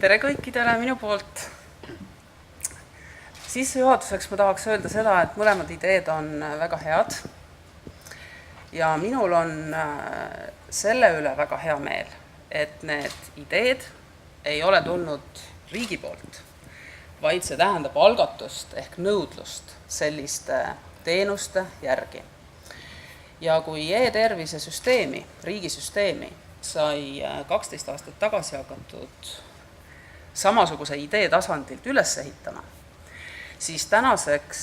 Tere kõikidele minu poolt. Sissejuhatuseks ma tahaks öelda seda, et mõlemad ideed on väga head ja minul on selle üle väga hea meel, et need ideed ei ole tulnud riigi poolt, vaid see tähendab algatust ehk nõudlust selliste teenuste järgi. Ja kui e-tervise süsteemi, riigisüsteemi sai 12 aastat tagasi hakatud samasuguse idee tasandilt üles ehitama, siis tänaseks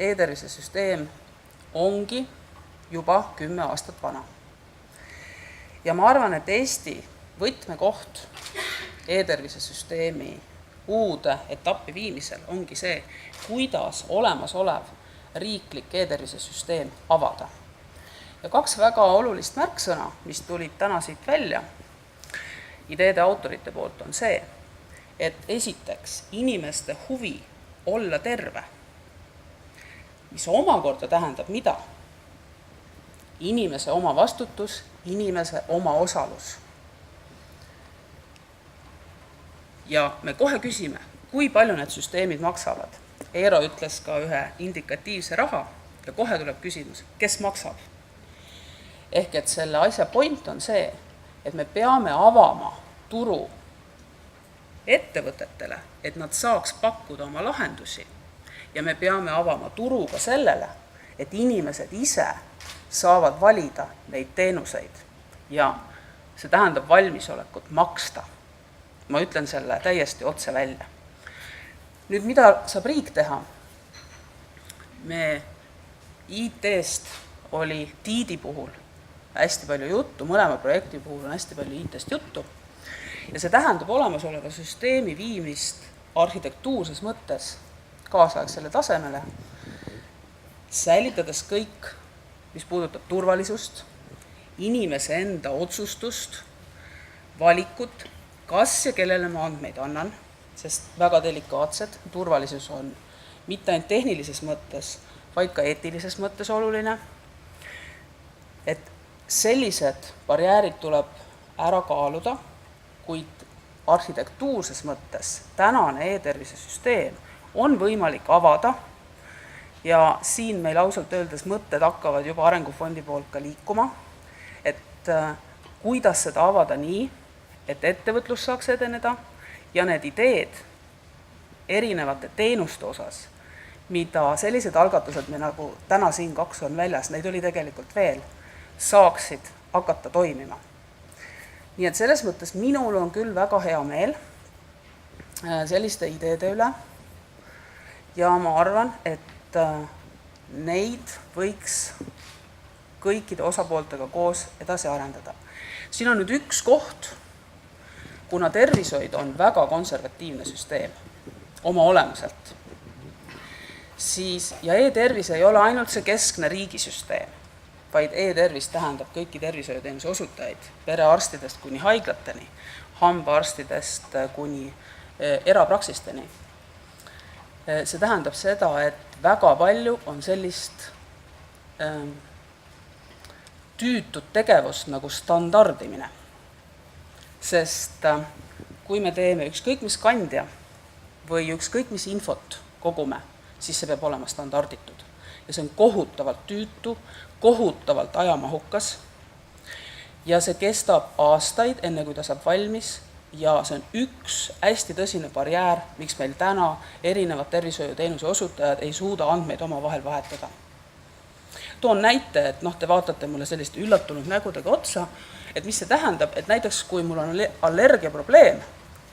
e-tervise süsteem ongi juba 10 aastat vana. Ja ma arvan, et Eesti võtmekoht e-tervise süsteemi uude etappi viimisel ongi see, kuidas olemasolev riiklik e-tervise süsteem avada. Ja 2 väga olulist märksõna, mis tulid täna siit välja ideede autorite poolt, on see, et esiteks inimeste huvi olla terve, mis omakorda tähendab mida? Inimese oma vastutus, inimese oma osalus. Ja me kohe küsime, kui palju need süsteemid maksavad. Eero ütles ka ühe indikatiivse raha ja kohe tuleb küsimus, kes maksab. Ehk et selle asja point on see, et me peame avama turu ettevõtetele, et nad saaks pakkuda oma lahendusi. Ja me peame avama turu ka sellele, et inimesed ise saavad valida neid teenuseid ja see tähendab valmisolekut maksta. Ma ütlen selle täiesti otse välja. Nüüd, mida saab riik teha? Me IT-st oli Tiidi puhul hästi palju juttu, mõlema projekti puhul on hästi palju IT-st juttu. Ja see tähendab olemasoleva süsteemi viimist arhitektuurses mõttes kaasaegsele tasemele, säilitades kõik, mis puudutab turvalisust, inimese enda otsustust, valikut, kas ja kellele ma andmeid annan, sest väga delikaatsed, turvalisus on mitte ainult tehnilises mõttes, vaid ka eetilises mõttes oluline, et sellised barjäärid tuleb ära kaaluda, kuid arhitektuurses mõttes tänane e-tervise süsteem on võimalik avada ja siin meil ausalt öeldes mõtted hakkavad juba Arengufondi poolt ka liikuma, et kuidas seda avada nii, et ettevõtlus saaks edeneda ja need ideed erinevate teenuste osas, mida sellised algatused, nagu täna siin 2 on väljas, neid oli tegelikult veel, saaksid hakata toimima. Nii et selles mõttes minul on küll väga hea meel selliste ideede üle ja ma arvan, et neid võiks kõikide osapooltega koos edasi arendada. Siin on nüüd üks koht, kuna tervishoid on väga konservatiivne süsteem oma olemuselt, siis, ja e-tervis ei ole ainult see keskne riigisüsteem, vaid e-tervis tähendab kõiki tervishoiuteenuse osutajaid, perearstidest kuni haiglateni, hambaarstidest kuni erapraksisteni. See tähendab seda, et väga palju on sellist tüütut tegevust nagu standardimine. Sest kui me teeme ükskõik mis kandja või ükskõik mis infot kogume, siis see peab olema standarditud. Ja see on kohutavalt tüütu, kohutavalt ajamahukas ja see kestab aastaid, enne kui ta saab valmis ja see on üks hästi tõsine barjäär, miks meil täna erinevad tervishoiuteenuse osutajad ei suuda andmeid oma vahel vahetada. Toon näite, et te vaatate mulle sellist üllatunud nägudega otsa, et mis see tähendab, et näiteks kui mul on allergia probleem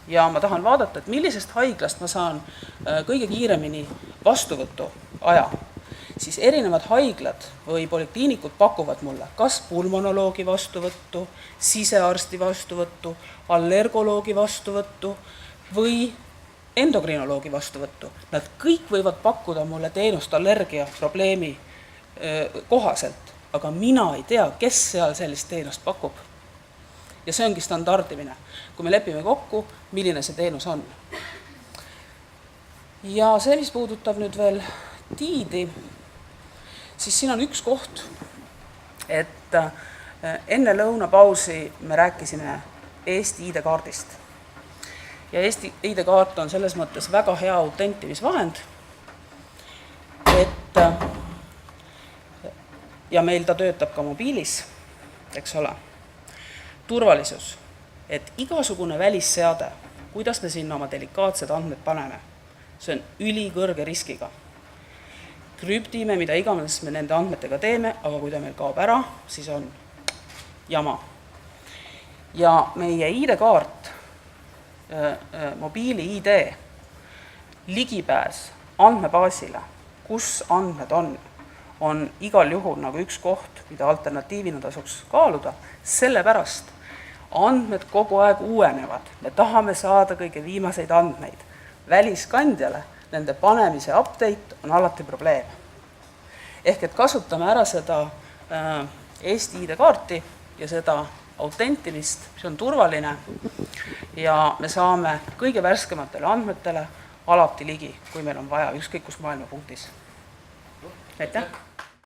ja ma tahan vaadata, et millisest haiglast ma saan kõige kiiremini vastuvõtu aja, siis erinevad haiglad või polikliinikud pakuvad mulle kas pulmonoloogi vastuvõttu, sisearsti vastuvõttu, allergoloogi vastuvõttu või endokrinoloogi vastuvõttu. Nad kõik võivad pakkuda mulle teenust allergia probleemi kohaselt, aga mina ei tea, kes seal sellist teenust pakub. Ja see ongi standardimine, kui me lepime kokku, milline see teenus on. Ja see, mis puudutab nüüd veel Tiidi, siis siin on üks koht, et enne lõunapausi me rääkisime Eesti ID-kaardist. ja Eesti ID-kaart on selles mõttes väga hea autentimisvahend, et ja meil ta töötab ka mobiilis, eks ole. Turvalisus, et igasugune välisseade, kuidas me sinna oma delikaatsed andmed paneme, see on ülikõrge riskiga. Krüptime, mida iganes me nende andmetega teeme, aga kui ta meil kaob ära, siis on jama. Ja meie ID-kaart, mobiili ID, ligipääs andmebaasile, kus andmed on igal juhul nagu üks koht, mida alternatiivina tasuks kaaluda, sellepärast andmed kogu aeg uuenevad. Me tahame saada kõige viimaseid andmeid. Väliskandjale nende panemise update on alati probleem. Ehk et kasutame ära seda Eesti ID-kaarti ja seda autentilist, mis on turvaline ja me saame kõige värskematele andmetele alati ligi, kui meil on vaja ükskõik kus maailmapunktis. Aitäh!